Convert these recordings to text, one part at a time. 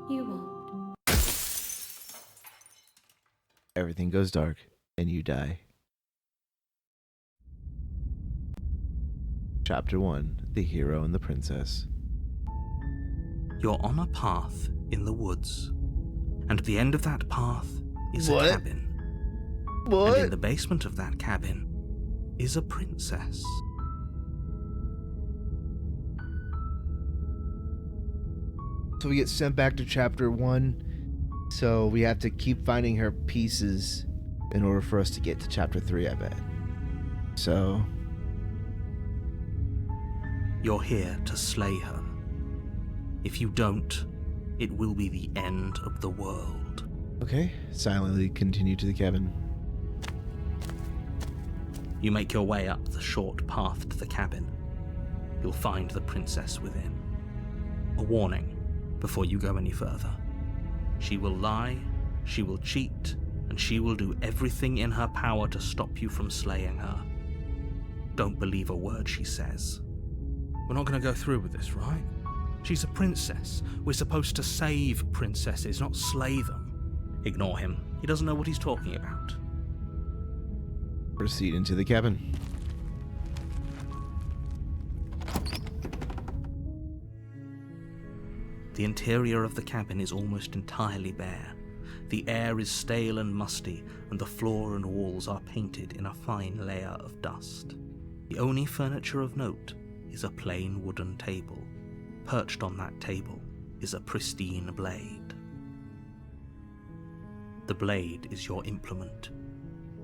You won't. Everything goes dark, and you die. Chapter 1, The Hero and the Princess. You're on a path in the woods, and at the end of that path is What? a cabin. What? And in the basement of that cabin is a princess. So we get sent back to chapter 1, so we have to keep finding her pieces in order for us to get to chapter 3, I bet. So, You're here to slay her. If you don't, it will be the end of the world. okay, silently continue to the cabin. You make your way up the short path to the cabin. You'll find the princess within. A warning before you go any further. She will lie, she will cheat, and she will do everything in her power to stop you from slaying her. Don't believe a word she says. We're not going to go through with this, right? She's a princess. We're supposed to save princesses, not slay them. Ignore him. He doesn't know what he's talking about. Proceed into the cabin. The interior of the cabin is almost entirely bare. The air is stale and musty, and the floor and walls are painted in a fine layer of dust. The only furniture of note is a plain wooden table. Perched on that table is a pristine blade. The blade is your implement.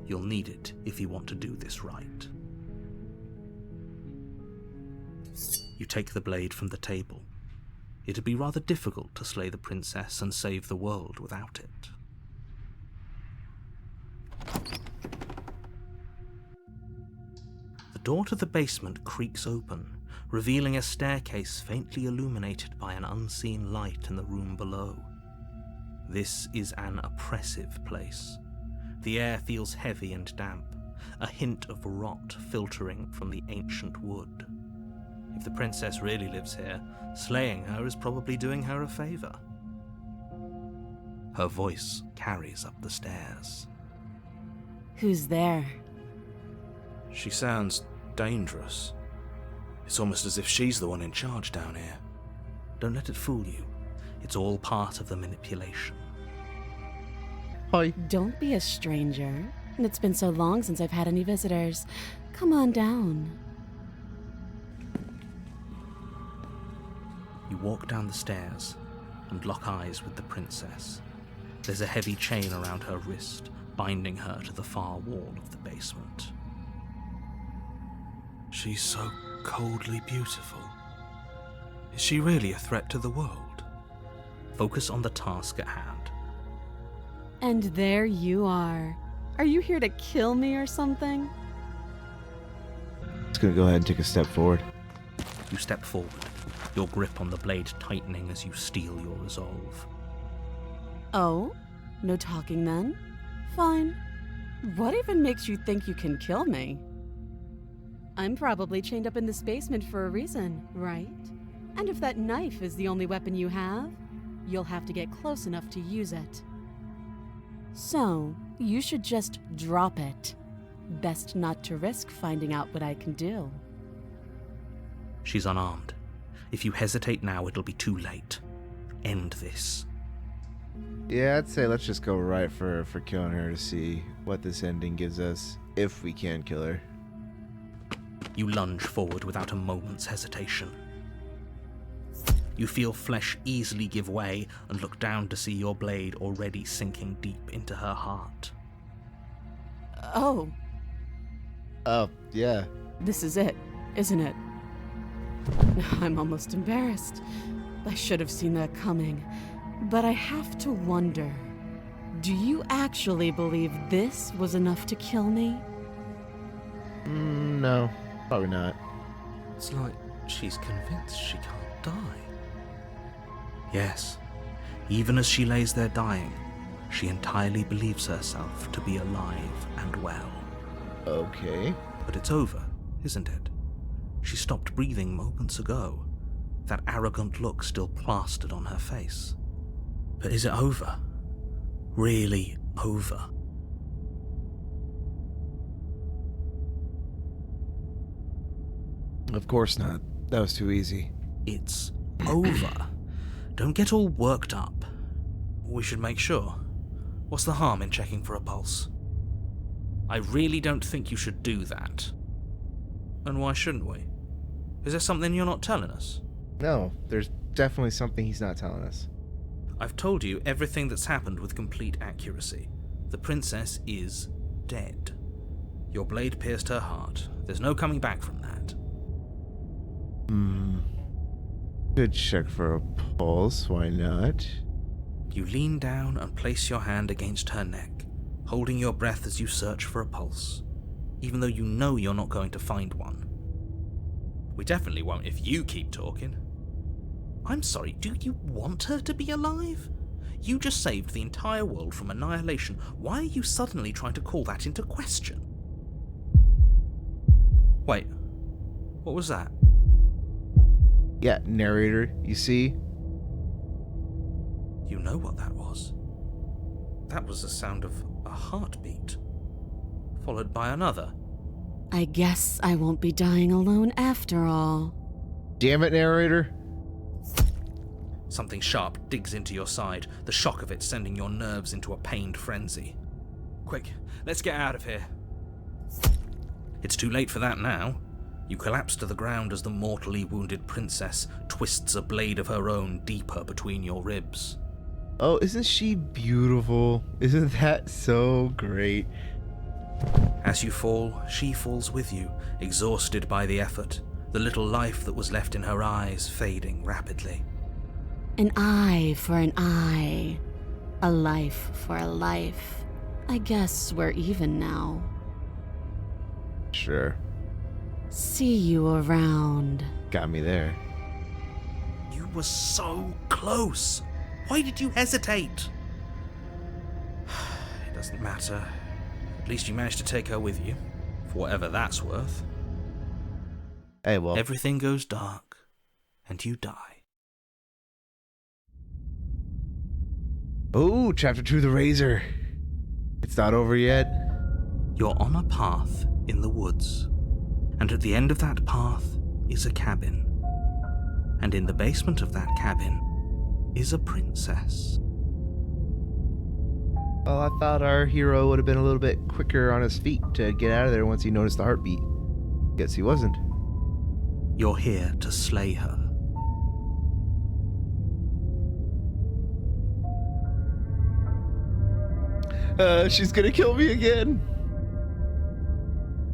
You'll need it if you want to do this right. You take the blade from the table. It'd be rather difficult to slay the princess and save the world without it. The door to the basement creaks open, revealing a staircase faintly illuminated by an unseen light in the room below. This is an oppressive place. The air feels heavy and damp, a hint of rot filtering from the ancient wood. If the princess really lives here, slaying her is probably doing her a favor. Her voice carries up the stairs. Who's there? She sounds dangerous. It's almost as if she's the one in charge down here. Don't let it fool you. It's all part of the manipulation. Hi. Don't be a stranger. It's been so long since I've had any visitors. Come on down. You walk down the stairs and lock eyes with the princess. There's a heavy chain around her wrist, binding her to the far wall of the basement. She's so coldly beautiful. Is she really a threat to the world? Focus on the task at hand. And there you are. Are you here to kill me or something? Just gonna go ahead and take a step forward. You step forward, your grip on the blade tightening as you steel your resolve. Oh? No talking then? Fine. What even makes you think you can kill me? I'm probably chained up in this basement for a reason, right? And if that knife is the only weapon you have, you'll have to get close enough to use it. So, you should just drop it. Best not to risk finding out what I can do. She's unarmed. If you hesitate now, it'll be too late. End this. Yeah, I'd say let's just go right for killing her to see what this ending gives us, if we can kill her. You lunge forward without a moment's hesitation. You feel flesh easily give way and look down to see your blade already sinking deep into her heart. Oh, Oh, yeah. this is it, isn't it? I'm almost embarrassed. I should have seen that coming. But I have to wonder, do you actually believe this was enough to kill me? No, probably not. It's like she's convinced she can't die. Yes, even as she lays there dying, she entirely believes herself to be alive and well. Okay. But it's over, isn't it? She stopped breathing moments ago, that arrogant look still plastered on her face. But is it over? Really over? Of course not. That was too easy. It's over. Don't get all worked up. We should make sure. What's the harm in checking for a pulse? I really don't think you should do that. And why shouldn't we? Is there something you're not telling us? No, there's definitely something he's not telling us. I've told you everything that's happened with complete accuracy. The princess is dead. Your blade pierced her heart. There's no coming back from that. Good check for a pulse, why not? You lean down and place your hand against her neck, holding your breath as you search for a pulse, even though you know you're not going to find one. We definitely won't if you keep talking. I'm sorry, do you want her to be alive? You just saved the entire world from annihilation. Why are you suddenly trying to call that into question? Wait, what was that? Yeah, narrator, you see? You know what that was. That was the sound of a heartbeat, followed by another. I guess I won't be dying alone after all. Damn it, narrator. Something sharp digs into your side, the shock of it sending your nerves into a pained frenzy. Quick, let's get out of here. It's too late for that now. You collapse to the ground as the mortally wounded princess twists a blade of her own deeper between your ribs. Oh, isn't she beautiful? Isn't that so great? As you fall, she falls with you, exhausted by the effort, the little life that was left in her eyes fading rapidly. An eye for an eye. A life for a life. I guess we're even now. Sure. See you around. Got me there. You were so close. Why did you hesitate? It doesn't matter. At least you managed to take her with you, for whatever that's worth. Hey, well. Everything goes dark, and you die. Oh, chapter 2, the razor. It's not over yet. You're on a path in the woods, and at the end of that path is a cabin. And in the basement of that cabin is a princess. Well, I thought our hero would have been a little bit quicker on his feet to get out of there once he noticed the heartbeat. Guess he wasn't. You're here to slay her. She's gonna kill me again.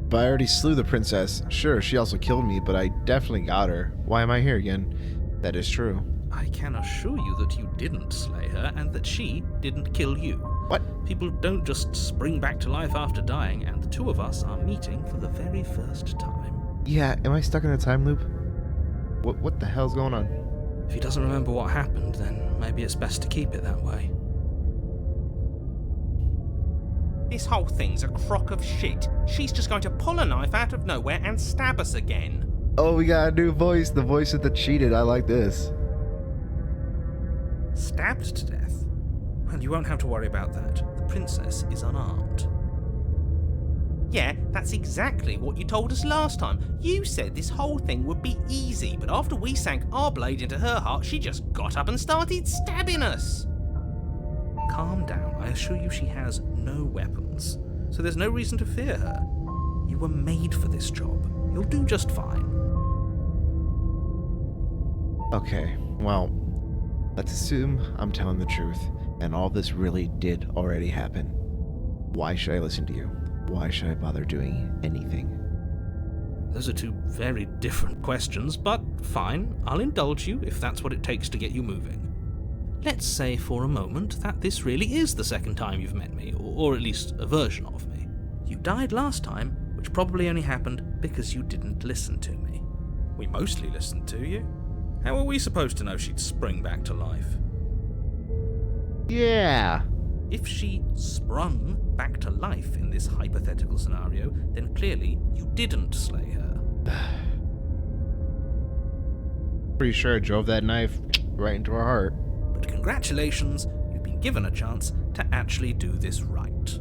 But I already slew the princess. Sure, she also killed me, but I definitely got her. Why am I here again? That is true. I can assure you that you didn't slay her and that she didn't kill you. What? People don't just spring back to life after dying, and the two of us are meeting for the very first time. Yeah, am I stuck in a time loop? What the hell's going on? If he doesn't remember what happened, then maybe it's best to keep it that way. This whole thing's a crock of shit. She's just going to pull a knife out of nowhere and stab us again. Oh, we got a new voice. The voice of the cheated. I like this. Stabbed to death? Well, you won't have to worry about that. The princess is unarmed. Yeah, that's exactly what you told us last time. You said this whole thing would be easy, but after we sank our blade into her heart, she just got up and started stabbing us. Calm down. I assure you she has no weapons, so there's no reason to fear her. You were made for this job. You'll do just fine. Okay, well, let's assume I'm telling the truth, and all this really did already happen. Why should I listen to you? Why should I bother doing anything? Those are two very different questions, but fine. I'll indulge you if that's what it takes to get you moving. Let's say for a moment that this really is the second time you've met me, or at least a version of me. You died last time, which probably only happened because you didn't listen to me. We mostly listened to you. How were we supposed to know she'd spring back to life? Yeah. If she sprung back to life in this hypothetical scenario, then clearly you didn't slay her. Pretty sure I drove that knife right into her heart. But congratulations, you've been given a chance to actually do this right.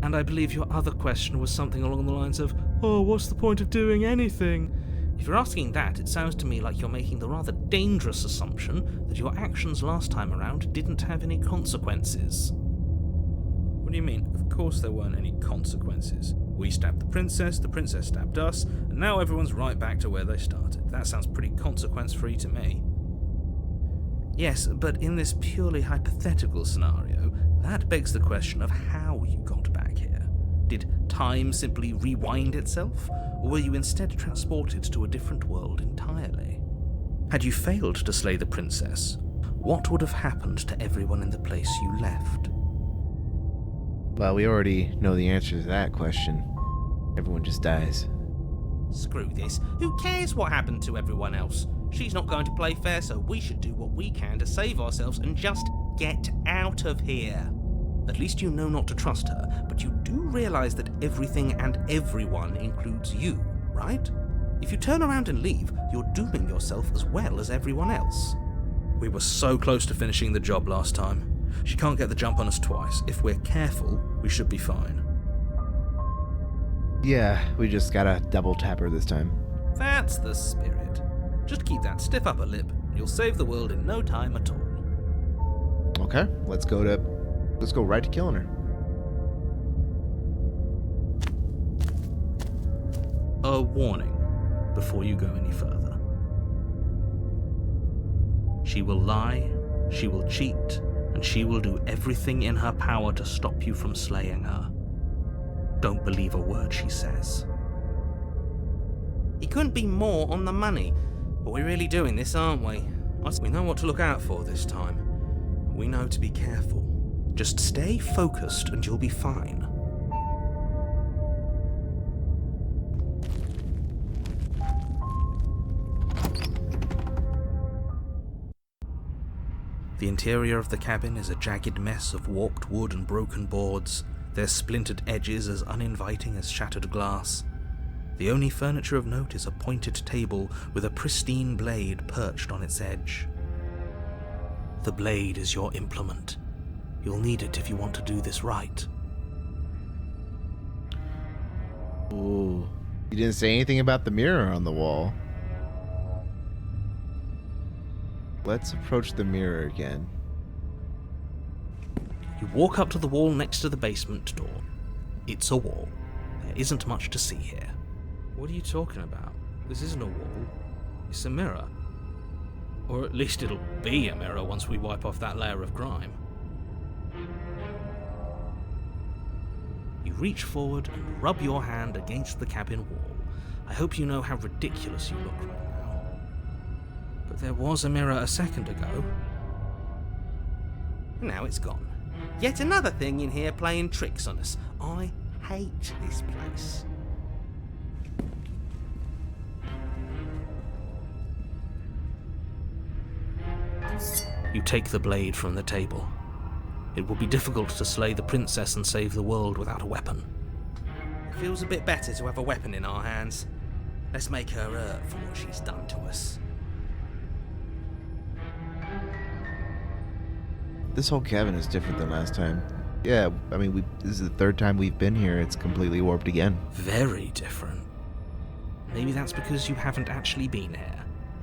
And I believe your other question was something along the lines of, oh, what's the point of doing anything? If you're asking that, it sounds to me like you're making the rather dangerous assumption that your actions last time around didn't have any consequences. What do you mean? Of course there weren't any consequences. We stabbed the princess stabbed us, and now everyone's right back to where they started. That sounds pretty consequence-free to me. Yes, but in this purely hypothetical scenario, that begs the question of how you got back here. Did time simply rewind itself, or were you instead transported to a different world entirely? Had you failed to slay the princess, what would have happened to everyone in the place you left? Well, we already know the answer to that question. Everyone just dies. Screw this. Who cares what happened to everyone else? She's not going to play fair, so we should do what we can to save ourselves and just get out of here. At least you know not to trust her, but you do realise that everything and everyone includes you, right? If you turn around and leave, you're dooming yourself as well as everyone else. We were so close to finishing the job last time. She can't get the jump on us twice. If we're careful, we should be fine. Yeah, we just gotta double tap her this time. That's the spirit. Just keep that stiff upper lip, and you'll save the world in no time at all. Okay, let's go right to killing her. A warning before you go any further. She will lie, she will cheat, and she will do everything in her power to stop you from slaying her. Don't believe a word she says. He couldn't be more on the money. But we're really doing this, aren't we? We know what to look out for this time. We know to be careful. Just stay focused and you'll be fine. The interior of the cabin is a jagged mess of warped wood and broken boards, their splintered edges as uninviting as shattered glass. The only furniture of note is a pointed table with a pristine blade perched on its edge. The blade is your implement. You'll need it if you want to do this right. Ooh. You didn't say anything about the mirror on the wall. Let's approach the mirror again. You walk up to the wall next to the basement door. It's a wall. There isn't much to see here. What are you talking about? This isn't a wall. It's a mirror. Or at least it'll be a mirror once we wipe off that layer of grime. You reach forward and rub your hand against the cabin wall. I hope you know how ridiculous you look right now. But there was a mirror a second ago. Now it's gone. Yet another thing in here playing tricks on us. I hate this place. You take the blade from the table. It will be difficult to slay the princess and save the world without a weapon. It feels a bit better to have a weapon in our hands. Let's make her hurt for what she's done to us. This whole cabin is different than last time. Yeah, I mean, this is the third time we've been here. It's completely warped again. Very different. Maybe that's because you haven't actually been here.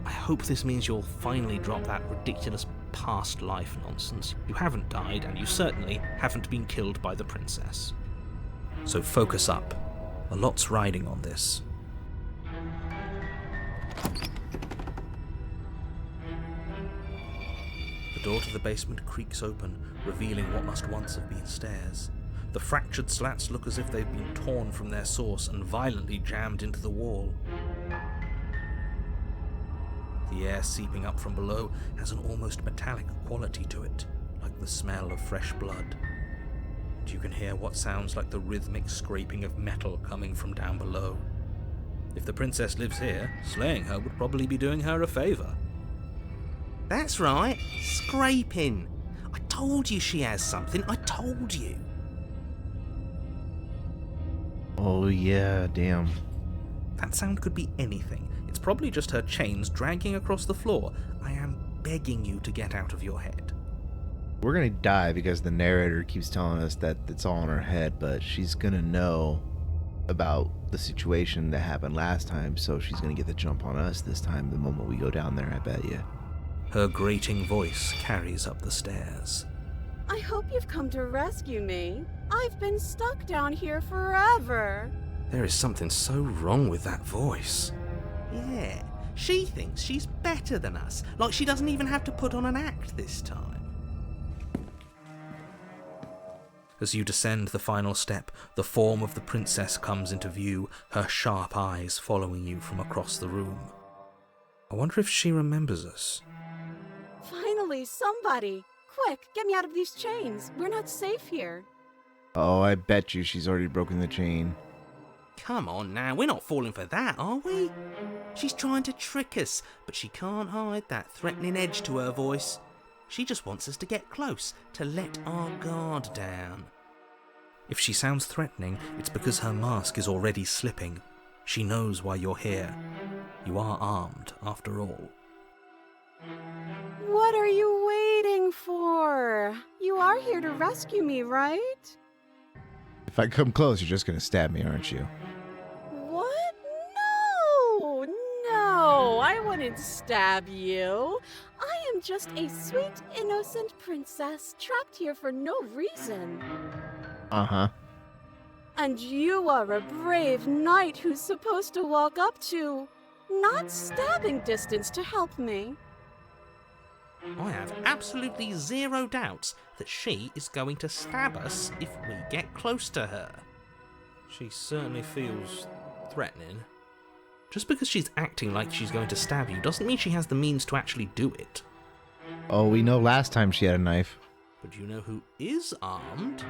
I hope this means you'll finally drop that ridiculous past life nonsense. You haven't died, and you certainly haven't been killed by the princess. So focus up. A lot's riding on this. The door to the basement creaks open, revealing what must once have been stairs. The fractured slats look as if they've been torn from their source and violently jammed into the wall. The air seeping up from below has an almost metallic quality to it, like the smell of fresh blood. And you can hear what sounds like the rhythmic scraping of metal coming from down below. If the princess lives here, slaying her would probably be doing her a favour. That's right, scraping. I told you she has something, I told you. Oh yeah, damn. That sound could be anything. It's probably just her chains dragging across the floor. I am begging you to get out of your head. We're gonna die because the narrator keeps telling us that it's all in her head, but she's gonna know about the situation that happened last time, so she's gonna get the jump on us this time the moment we go down there, I bet you. Her grating voice carries up the stairs. I hope you've come to rescue me. I've been stuck down here forever. There is something so wrong with that voice. Yeah, she thinks she's better than us, like she doesn't even have to put on an act this time. As you descend the final step, the form of the princess comes into view, her sharp eyes following you from across the room. I wonder if she remembers us. Finally, somebody. Quick, get me out of these chains. We're not safe here. Oh, I bet you she's already broken the chain. Come on now, we're not falling for that, are we? She's trying to trick us, but she can't hide that threatening edge to her voice. She just wants us to get close, to let our guard down. If she sounds threatening, it's because her mask is already slipping. She knows why you're here. You are armed, after all. What are you waiting for? You are here to rescue me, right? If I come close, you're just gonna stab me, aren't you? What? No, I wouldn't stab you. I am just a sweet, innocent princess trapped here for no reason. Uh-huh. And you are a brave knight who's supposed to walk up to, not stabbing distance to help me. I have absolutely zero doubts that she is going to stab us if we get close to her. She certainly feels threatening. Just because she's acting like she's going to stab you doesn't mean she has the means to actually do it. Oh, we know last time she had a knife. But you know who is armed?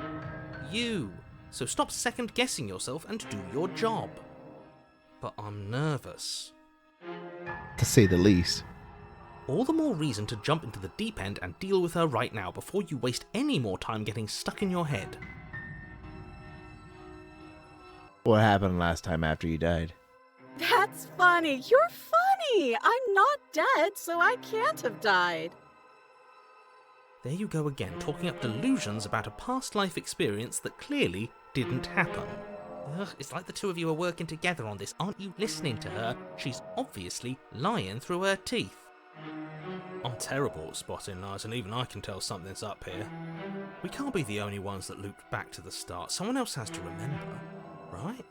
You. So stop second-guessing yourself and do your job. But I'm nervous. To say the least. All the more reason to jump into the deep end and deal with her right now before you waste any more time getting stuck in your head. What happened last time after you died? That's funny. You're funny. I'm not dead, so I can't have died. There you go again, talking up delusions about a past life experience that clearly didn't happen. Ugh, it's like the two of you are working together on this. Aren't you listening to her? She's obviously lying through her teeth. I'm terrible at spotting lies, and even I can tell something's up here. We can't be the only ones that looped back to the start. Someone else has to remember, right?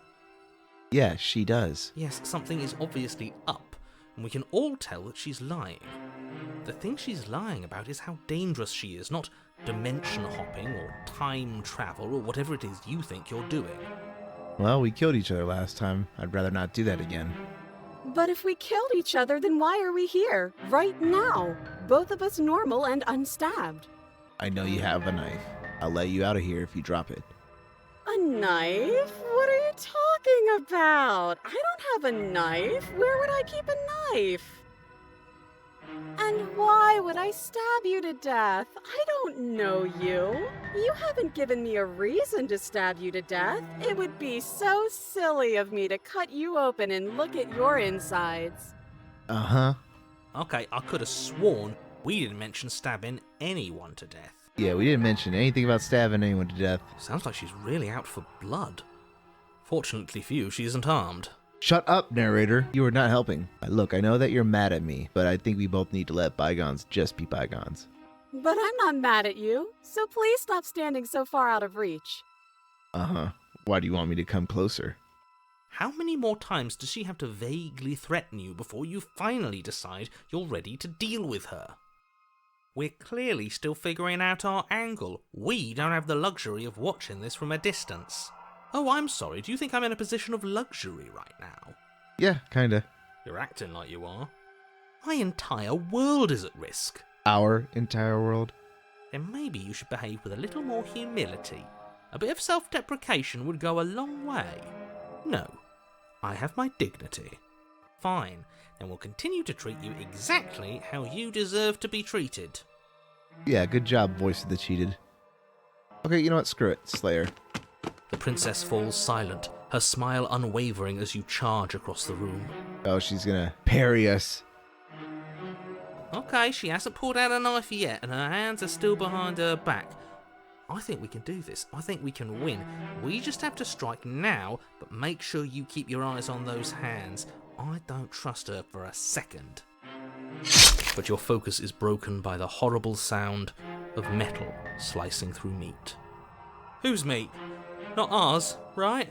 Yeah, she does. Yes, something is obviously up, and we can all tell that she's lying. The thing she's lying about is how dangerous she is, not dimension hopping or time travel or whatever it is you think you're doing. Well, we killed each other last time. I'd rather not do that again. But if we killed each other, then why are we here, right now? Both of us normal and unstabbed. I know you have a knife. I'll let you out of here if you drop it. A knife? What are you talking about? I don't have a knife. Where would I keep a knife? And why would I stab you to death? I don't know you. You haven't given me a reason to stab you to death. It would be so silly of me to cut you open and look at your insides. Uh-huh. Okay, I could have sworn we didn't mention stabbing anyone to death. Yeah, we didn't mention anything about stabbing anyone to death. Sounds like she's really out for blood. Fortunately for you, she isn't armed. Shut up, narrator. You are not helping. Look, I know that you're mad at me, but I think we both need to let bygones just be bygones. But I'm not mad at you, so please stop standing so far out of reach. Uh-huh. Why do you want me to come closer? How many more times does she have to vaguely threaten you before you finally decide you're ready to deal with her? We're clearly still figuring out our angle. We don't have the luxury of watching this from a distance. Oh, I'm sorry, do you think I'm in a position of luxury right now? Yeah, kinda. You're acting like you are. My entire world is at risk. Our entire world? Then maybe you should behave with a little more humility. A bit of self-deprecation would go a long way. No, I have my dignity. Fine, then we'll continue to treat you exactly how you deserve to be treated. Yeah, good job, voice of the cheated. Okay, you know what? Screw it, Slayer. The princess falls silent, her smile unwavering as you charge across the room. Oh, she's gonna parry us. Okay, she hasn't pulled out a knife yet, and her hands are still behind her back. I think we can do this. I think we can win. We just have to strike now, but make sure you keep your eyes on those hands. I don't trust her for a second. But your focus is broken by the horrible sound of metal slicing through meat. Whose meat? Not ours, right?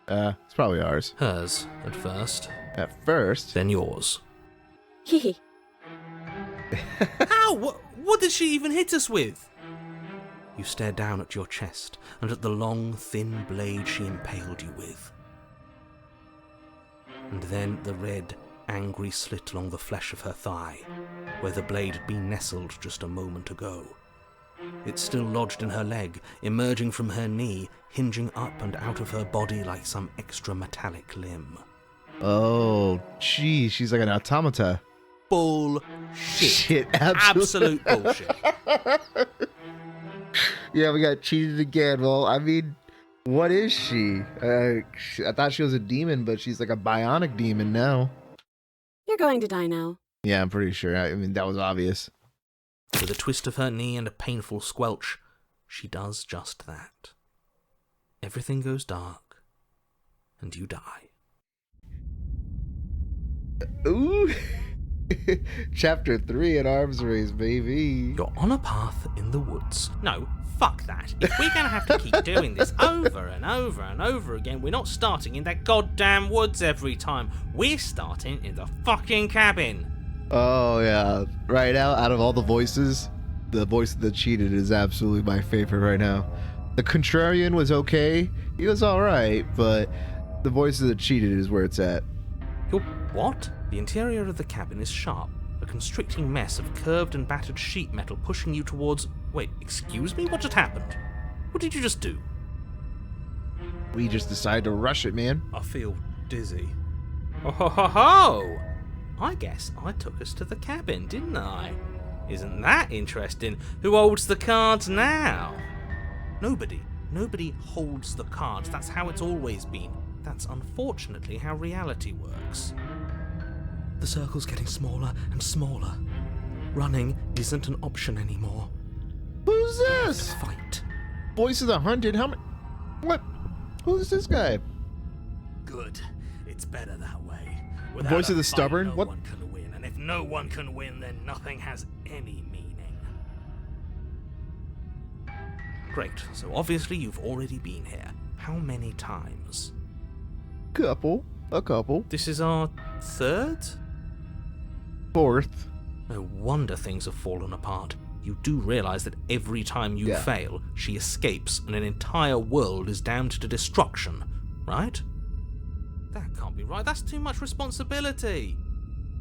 It's probably ours. Hers, at first. At first? Then yours. Hee. How? What did she even hit us with? You stare down at your chest and at the long, thin blade she impaled you with. And then the red, angry slit along the flesh of her thigh, where the blade had been nestled just a moment ago. It's still lodged in her leg, emerging from her knee, hinging up and out of her body like some extra metallic limb. Oh, geez, she's like an automata. Bullshit. Shit, Absolute bullshit. Yeah, we got cheated again. Well, I mean, what is she? I thought she was a demon, but she's like a bionic demon now. You're going to die now. Yeah, I'm pretty sure. I mean, that was obvious. With a twist of her knee and a painful squelch, she does just that. Everything goes dark, and you die. Ooh. Chapter 3 in Arms Race, baby. You're on a path in the woods. No, fuck that. If we're going to have to keep doing this over and over and over again, we're not starting in that goddamn woods every time. We're starting in the fucking cabin. Oh, yeah. Right now, out of all the voices, the voice that cheated is absolutely my favorite right now. The contrarian was okay. He was alright, but the voice that cheated is where it's at. Your what? The interior of the cabin is sharp, a constricting mess of curved and battered sheet metal pushing you towards... Wait, excuse me? What just happened? What did you just do? We just decided to rush it, man. I feel dizzy. Oh ho ho ho! I guess I took us to the cabin, didn't I? Isn't that interesting? Who holds the cards now? Nobody. Nobody holds the cards. That's how it's always been. That's unfortunately how reality works. The circle's getting smaller and smaller. Running isn't an option anymore. Who's this? Fight. Voice of the Hunted? How many... What? Who's this guy? Good. It's better that way. Voice of the Stubborn? No What? one can win, and if no one can win, then nothing has any meaning. Great. So obviously you've already been here. How many times? A couple. This is our third? Fourth. No wonder things have fallen apart. You do realise that every time you fail, she escapes and an entire world is damned to destruction, right? That can't be right. That's too much responsibility.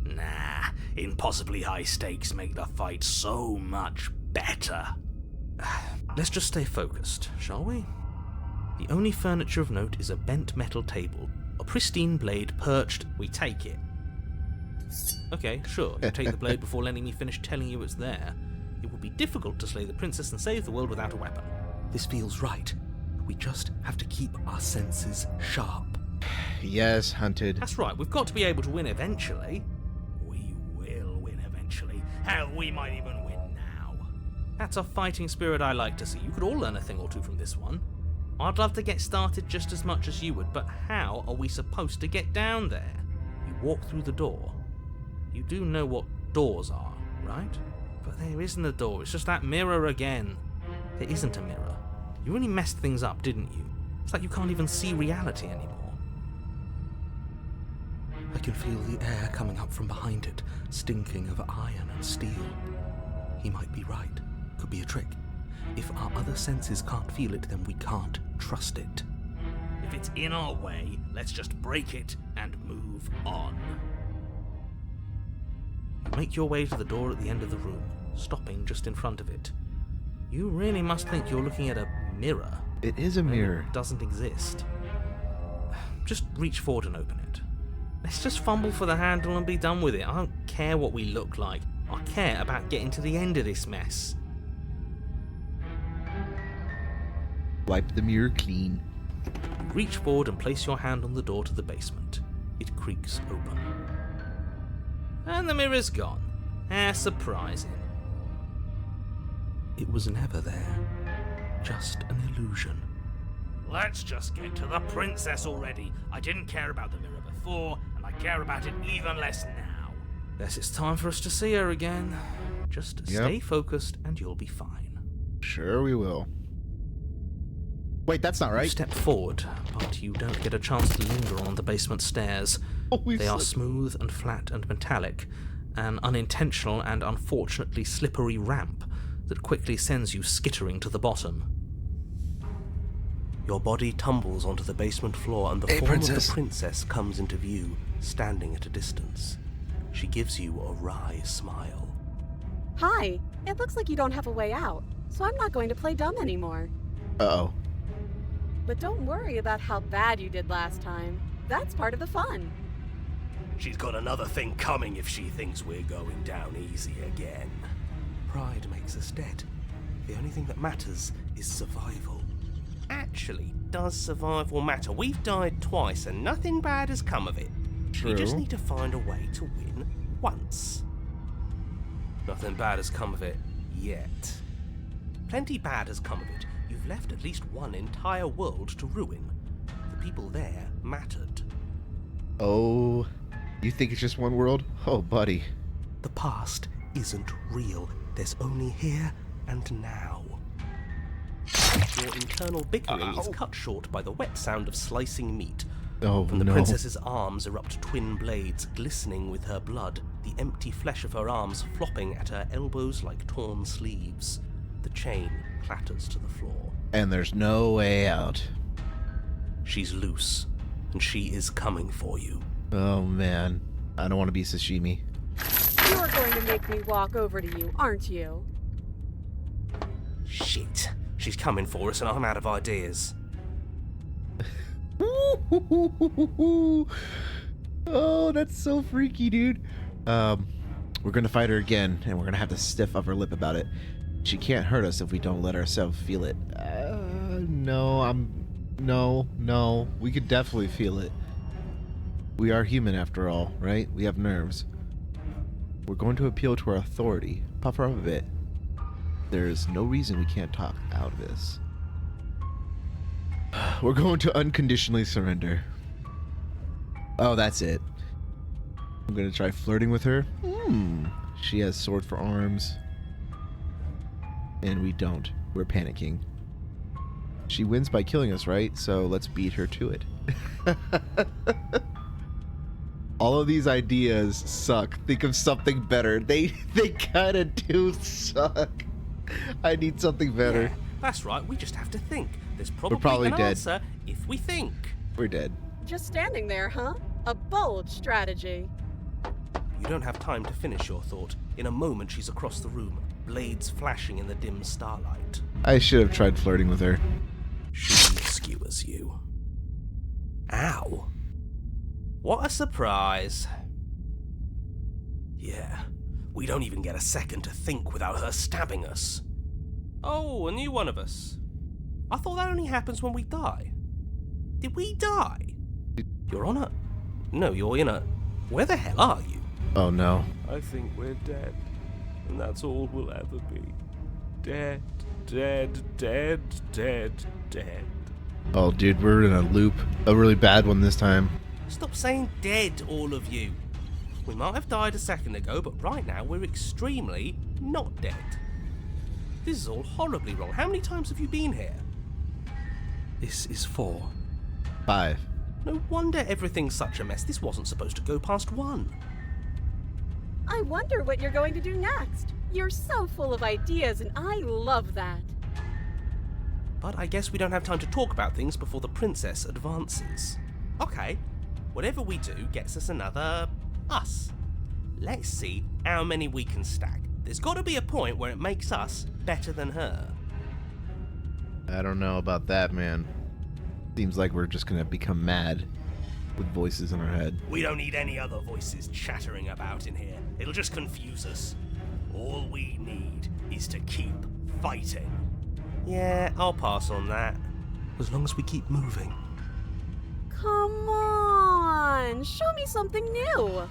Nah, impossibly high stakes make the fight so much better. Let's just stay focused, shall we? The only furniture of note is a bent metal table, a pristine blade perched. We take it. Okay, sure, you take the blade before letting me finish telling you it's there. It would be difficult to slay the princess and save the world without a weapon. This feels right. We just have to keep our senses sharp. Yes, Hunted. That's right, we've got to be able to win eventually. We will win eventually. Hell, we might even win now. That's a fighting spirit I like to see. You could all learn a thing or two from this one. I'd love to get started just as much as you would, but how are we supposed to get down there? You walk through the door. You do know what doors are, right? But there isn't a door, it's just that mirror again. There isn't a mirror. You really messed things up, didn't you? It's like you can't even see reality anymore. I can feel the air coming up from behind it, stinking of iron and steel. He might be right. Could be a trick. If our other senses can't feel it, then we can't trust it. If it's in our way, let's just break it and move on. You make your way to the door at the end of the room, stopping just in front of it. You really must think you're looking at a mirror. It is a mirror. It doesn't exist. Just reach forward and open it. Let's just fumble for the handle and be done with it. I don't care what we look like. I care about getting to the end of this mess. Wipe the mirror clean. You reach forward and place your hand on the door to the basement. It creaks open. And the mirror's gone. How surprising. It was never there. Just an illusion. Let's just get to the princess already. I didn't care about the mirror before, and I care about it even less now. Guess it's time for us to see her again. Just stay focused and you'll be fine. Sure we will. Wait, that's not You right. step forward, but you don't get a chance to linger on the basement stairs. They are smooth and flat and metallic, an unintentional and unfortunately slippery ramp that quickly sends you skittering to the bottom. Your body tumbles onto the basement floor and the form of the princess comes into view, standing at a distance. She gives you a wry smile. Hi, it looks like you don't have a way out, so I'm not going to play dumb anymore. Uh-oh. But don't worry about how bad you did last time. That's part of the fun. She's got another thing coming if she thinks we're going down easy again. Pride makes us dead. The only thing that matters is survival. Actually, does survival matter? We've died twice and nothing bad has come of it. True. We just need to find a way to win once. Nothing bad has come of it yet. Plenty bad has come of it. You've left at least one entire world to ruin. The people there mattered. Oh, you think it's just one world? Oh, buddy. The past isn't real. There's only here and now. Your internal bickering is cut short by the wet sound of slicing meat. Oh, From the no. princess's arms erupt twin blades, glistening with her blood, the empty flesh of her arms flopping at her elbows like torn sleeves. The chain clatters to the floor. And there's no way out. She's loose, and she is coming for you. Oh, man. I don't want to be sashimi. You're going to make me walk over to you, aren't you? Shit. She's coming for us and I'm out of ideas. Oh, that's so freaky, dude. We're gonna fight her again, and we're gonna have to stiff upper lip about it. She can't hurt us if we don't let ourselves feel it. No. We could definitely feel it. We are human after all, right? We have nerves. We're going to appeal to our authority. Puff her up a bit. There's no reason we can't talk out of this. We're going to unconditionally surrender. Oh, that's it. I'm gonna try flirting with her. She has sword for arms. And we don't. We're panicking. She wins by killing us, right? So let's beat her to it. All of these ideas suck. Think of something better. They kinda do suck. I need something better. Yeah, that's right, we just have to think. There's probably, probably an dead. answer if we think. We're dead. Just standing there, huh? A bold strategy. You don't have time to finish your thought. In a moment she's across the room, blades flashing in the dim starlight. I should have tried flirting with her. She skewers you. Ow. What a surprise. Yeah, we don't even get a second to think without her stabbing us. Oh, a new one of us. I thought that only happens when we die. Did we die? You're on a... No, you're in a... Where the hell are you? Oh no. I think we're dead, and that's all we'll ever be. Dead, dead, dead, dead, dead. Oh dude, we're in a loop. A really bad one this time. Stop saying dead, all of you. We might have died a second ago, but right now we're extremely not dead. This is all horribly wrong. How many times have you been here? This is 4. 5. No wonder everything's such a mess. This wasn't supposed to go past 1. I wonder what you're going to do next. You're so full of ideas, and I love that. But I guess we don't have time to talk about things before the princess advances. Okay, whatever we do gets us another us. Let's see how many we can stack. There's got to be a point where it makes us better than her. I don't know about that, man. Seems like we're just gonna become mad with voices in our head. We don't need any other voices chattering about in here. It'll just confuse us. All we need is to keep fighting. Yeah, I'll pass on that. As long as we keep moving. Come on, show me something new.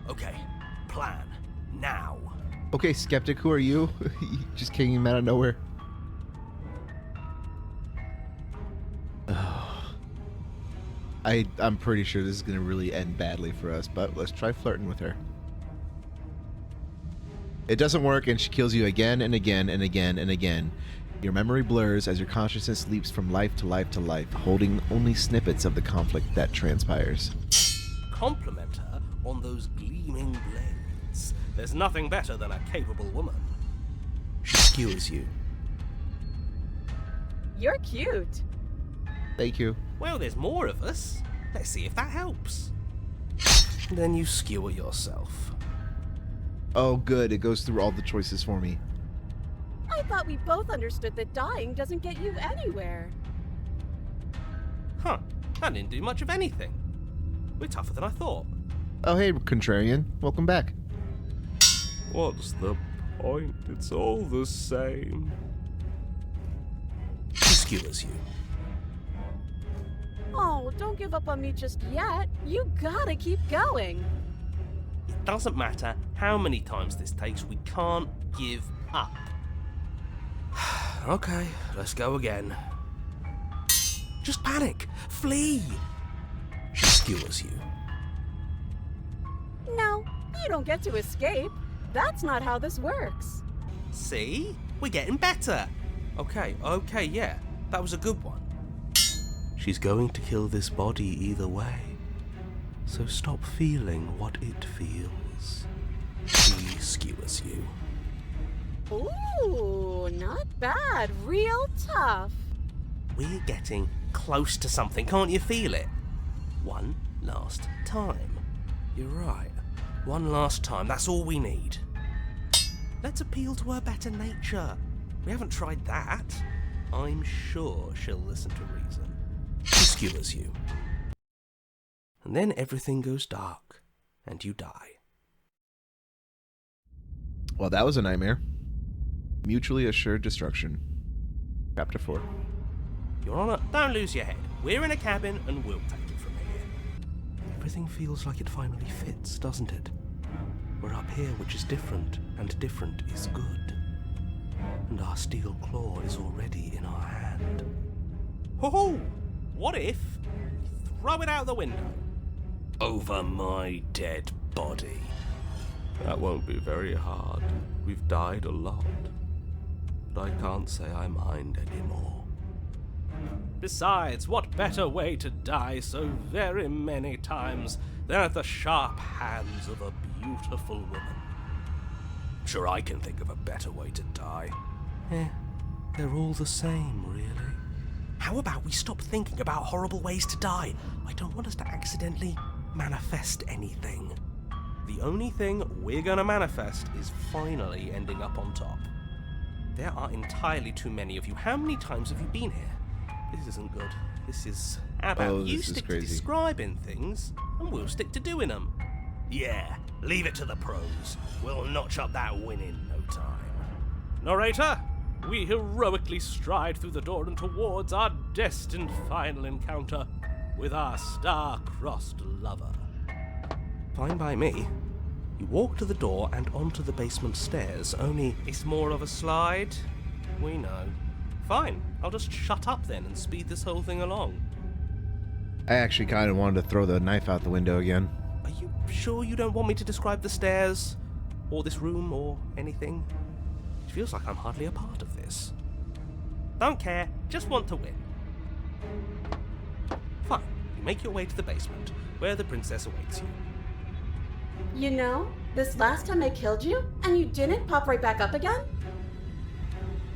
Okay, plan. Now. Okay, skeptic, who are you? You just came out of nowhere. I'm pretty sure this is going to really end badly for us, but let's try flirting with her. It doesn't work, and she kills you again and again and again and again. Your memory blurs as your consciousness leaps from life to life to life, holding only snippets of the conflict that transpires. Compliment her on those gleaming blades. There's nothing better than a capable woman. She skewers you. You're cute. Thank you. Well, there's more of us. Let's see if that helps. Then you skewer yourself. Oh, good. It goes through all the choices for me. I thought we both understood that dying doesn't get you anywhere. Huh. I didn't do much of anything. We're tougher than I thought. Oh, hey, contrarian. Welcome back. What's the point? It's all the same. She skewers you. Oh, don't give up on me just yet. You gotta keep going. It doesn't matter how many times this takes, we can't give up. Okay, let's go again. Just panic! Flee! She skewers you. No, you don't get to escape. That's not how this works. See? We're getting better! Okay, yeah. That was a good one. She's going to kill this body either way. So stop feeling what it feels. She skewers you. Ooh, not bad. Real tough. We're getting close to something, can't you feel it? One last time. You're right. One last time, that's all we need. Let's appeal to her better nature. We haven't tried that. I'm sure she'll listen to reason. She skewers you. And then everything goes dark, and you die. Well, that was a nightmare. Mutually assured destruction. Chapter 4. Your Honor, don't lose your head. We're in a cabin, and we'll take it from here. Everything feels like it finally fits, doesn't it? We're up here, which is different, and different is good. And our steel claw is already in our hand. Ho-ho! What if you throw it out the window? Over my dead body. That won't be very hard. We've died a lot. But I can't say I mind anymore. Besides, what better way to die so very many times than at the sharp hands of a beautiful woman? Sure, I can think of a better way to die. They're all the same, really. How about we stop thinking about horrible ways to die? I don't want us to accidentally manifest anything. The only thing we're gonna manifest is finally ending up on top. There are entirely too many of you. How many times have you been here? This isn't good. This is... How about you stick to describing things, and we'll stick to doing them. Yeah, leave it to the pros. We'll notch up that win in no time. Narrator, we heroically stride through the door and towards our destined final encounter with our star-crossed lover. Fine by me. You walk to the door and onto the basement stairs, only it's more of a slide. We know. Fine, I'll just shut up then and speed this whole thing along. I actually kind of wanted to throw the knife out the window again. Are you sure you don't want me to describe the stairs, or this room, or anything? It feels like I'm hardly a part of this. Don't care, just want to win. Fine, you make your way to the basement, where the princess awaits you. You know, this last time I killed you, and you didn't pop right back up again?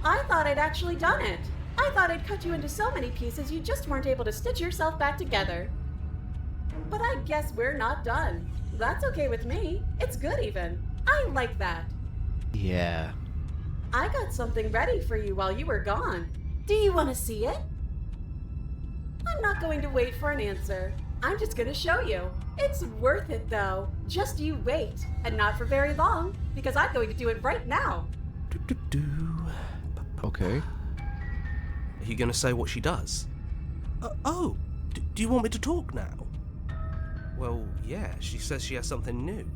I thought I'd actually done it. I thought I'd cut you into so many pieces you just weren't able to stitch yourself back together. But I guess we're not done. That's okay with me. It's good even. I like that. Yeah. I got something ready for you while you were gone. Do you want to see it? I'm not going to wait for an answer. I'm just going to show you. It's worth it though. Just you wait. And not for very long, because I'm going to do it right now. Okay. Are you going to say what she does? Do you want me to talk now? Well, yeah, she says she has something new.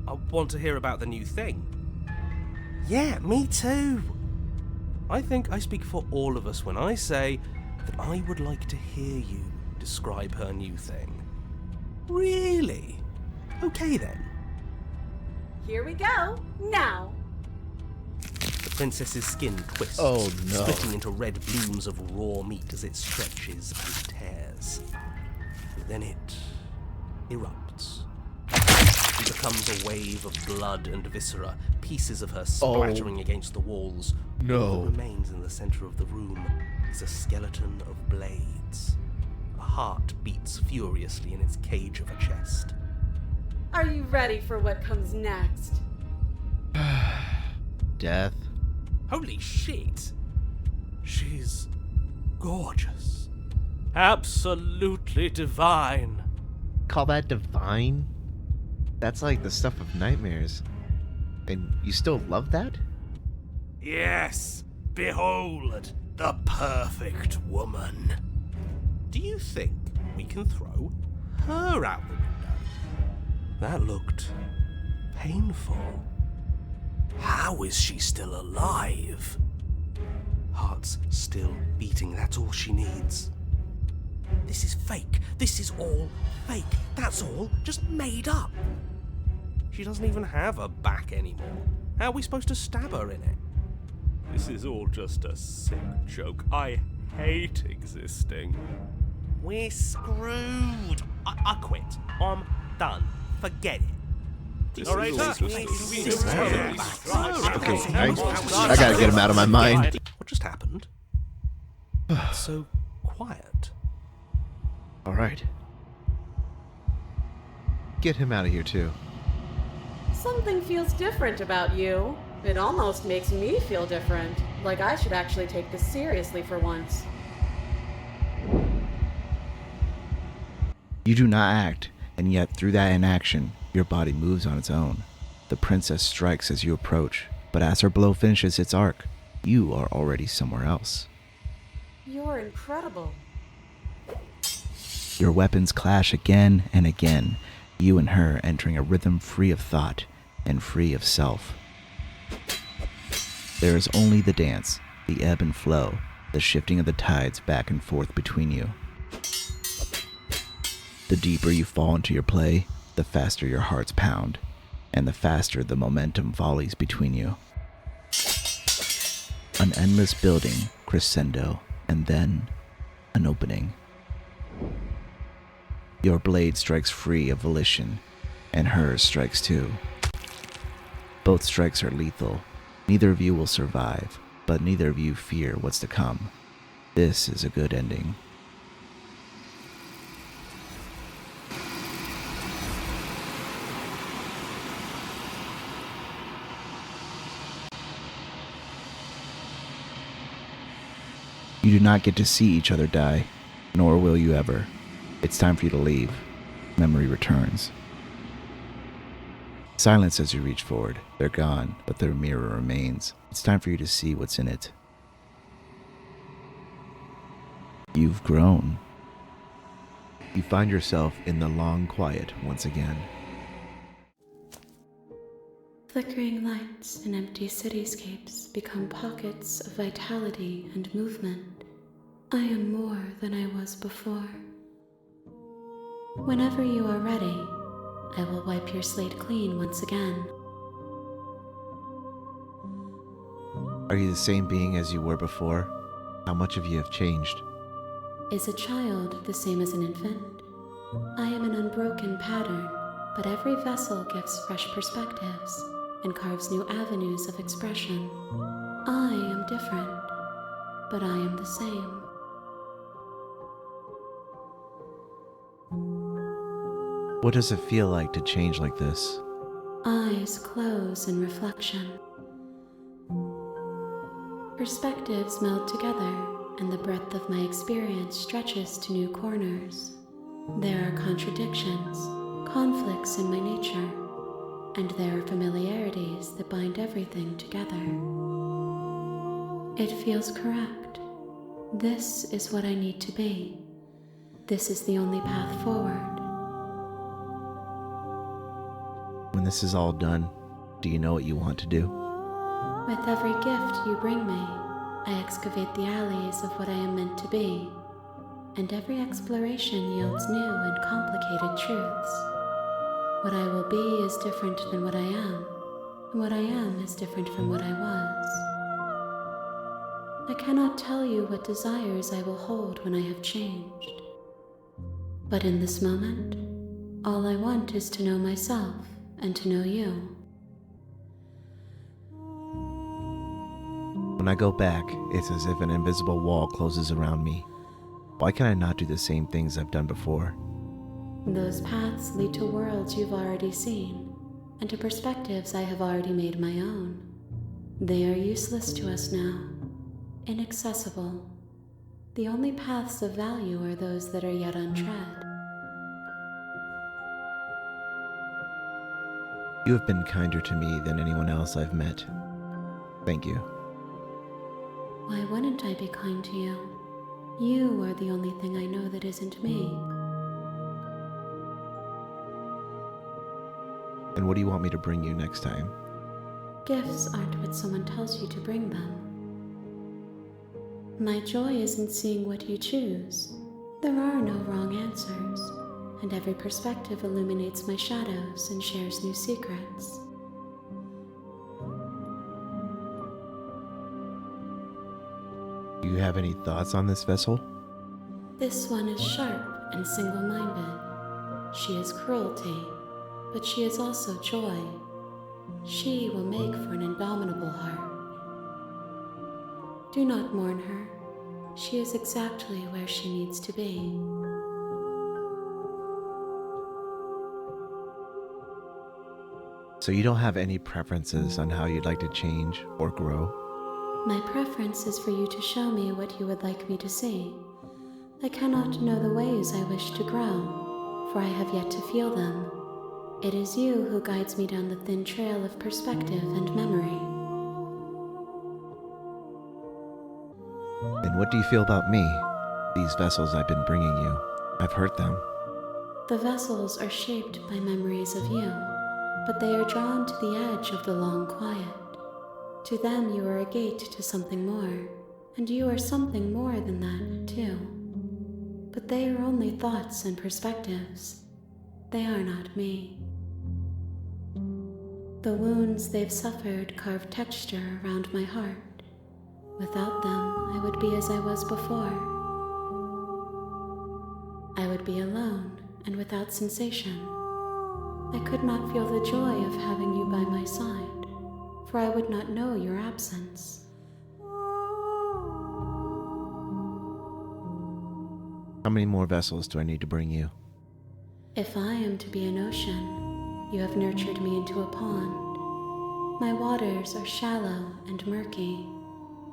I want to hear about the new thing. Yeah, me too. I think I speak for all of us when I say that I would like to hear you describe her new thing. Really? Okay then. Here we go. Now. The princess's skin twists, Oh, no. splitting into red blooms of raw meat as it stretches and tears. Then it erupts. It becomes a wave of blood and viscera, pieces of her splattering against the walls. No. All that remains in the center of the room is a skeleton of blades. A heart beats furiously in its cage of a chest. Are you ready for what comes next? Death. Holy shit! She's gorgeous. Absolutely divine. Call that divine? That's like the stuff of nightmares. And you still love that? Yes, behold, the perfect woman. Do you think we can throw her out the window? That looked painful. How is she still alive? Heart's still beating, that's all she needs. This is fake. This is all fake. That's all just made up. She doesn't even have a back anymore. How are we supposed to stab her in it? This is all just a sick joke. I hate existing. We're screwed. I quit. I'm done. Forget it. Okay, I gotta get him out of my mind. What just happened? So quiet. Alright. Get him out of here, too. Something feels different about you. It almost makes me feel different. Like I should actually take this seriously for once. You do not act, and yet through that inaction, your body moves on its own. The princess strikes as you approach, but as her blow finishes its arc, you are already somewhere else. You're incredible. Your weapons clash again and again, you and her entering a rhythm free of thought and free of self. There is only the dance, the ebb and flow, the shifting of the tides back and forth between you. The deeper you fall into your play, the faster your hearts pound, and the faster the momentum volleys between you. An endless building, crescendo, and then an opening. Your blade strikes free of volition, and hers strikes too. Both strikes are lethal. Neither of you will survive, but neither of you fear what's to come. This is a good ending. You do not get to see each other die, nor will you ever. It's time for you to leave. Memory returns. Silence as you reach forward. They're gone, but their mirror remains. It's time for you to see what's in it. You've grown. You find yourself in the long quiet once again. Flickering lights and empty cityscapes become pockets of vitality and movement. I am more than I was before. Whenever you are ready, I will wipe your slate clean once again. Are you the same being as you were before? How much of you have changed? Is a child the same as an infant? I am an unbroken pattern, but every vessel gives fresh perspectives and carves new avenues of expression. I am different, but I am the same. What does it feel like to change like this? Eyes close in reflection. Perspectives meld together, and the breadth of my experience stretches to new corners. There are contradictions, conflicts in my nature, and there are familiarities that bind everything together. It feels correct. This is what I need to be. This is the only path forward. When this is all done, do you know what you want to do? With every gift you bring me, I excavate the alleys of what I am meant to be, and every exploration yields new and complicated truths. What I will be is different than what I am, and what I am is different from what I was. I cannot tell you what desires I will hold when I have changed. But in this moment, all I want is to know myself and to know you. When I go back, it's as if an invisible wall closes around me. Why can I not do the same things I've done before? Those paths lead to worlds you've already seen, and to perspectives I have already made my own. They are useless to us now, inaccessible. The only paths of value are those that are yet untread. You have been kinder to me than anyone else I've met. Thank you. Why wouldn't I be kind to you? You are the only thing I know that isn't me. And what do you want me to bring you next time? Gifts aren't what someone tells you to bring them. My joy is in seeing what you choose. There are no wrong answers, and every perspective illuminates my shadows and shares new secrets. Do you have any thoughts on this vessel? This one is sharp and single-minded. She is cruelty, but she is also joy. She will make for an indomitable heart. Do not mourn her. She is exactly where she needs to be. So you don't have any preferences on how you'd like to change or grow? My preference is for you to show me what you would like me to see. I cannot know the ways I wish to grow, for I have yet to feel them. It is you who guides me down the thin trail of perspective and memory. And what do you feel about me? These vessels I've been bringing you. I've hurt them. The vessels are shaped by memories of you, but they are drawn to the edge of the long quiet. To them you are a gate to something more, and you are something more than that, too. But they are only thoughts and perspectives. They are not me. The wounds they've suffered carve texture around my heart. Without them, I would be as I was before. I would be alone and without sensation. I could not feel the joy of having you by my side, for I would not know your absence. How many more vessels do I need to bring you? If I am to be an ocean, you have nurtured me into a pond. My waters are shallow and murky,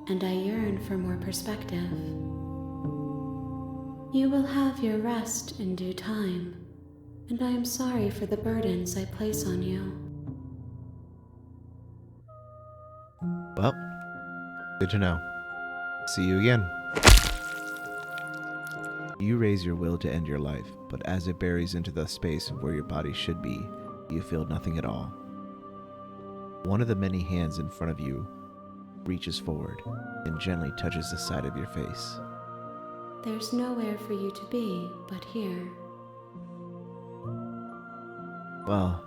and I yearn for more perspective. You will have your rest in due time, and I am sorry for the burdens I place on you. Well, good to know. See you again. You raise your will to end your life, but as it buries into the space of where your body should be, you feel nothing at all. One of the many hands in front of you reaches forward and gently touches the side of your face. There's nowhere for you to be but here. Well,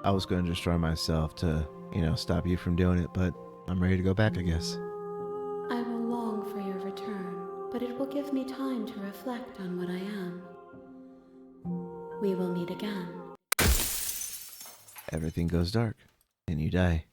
I was going to destroy myself to, stop you from doing it, but I'm ready to go back, I guess. I will long for your return, but it will give me time to reflect on what I am. We will meet again. Everything goes dark, and you die.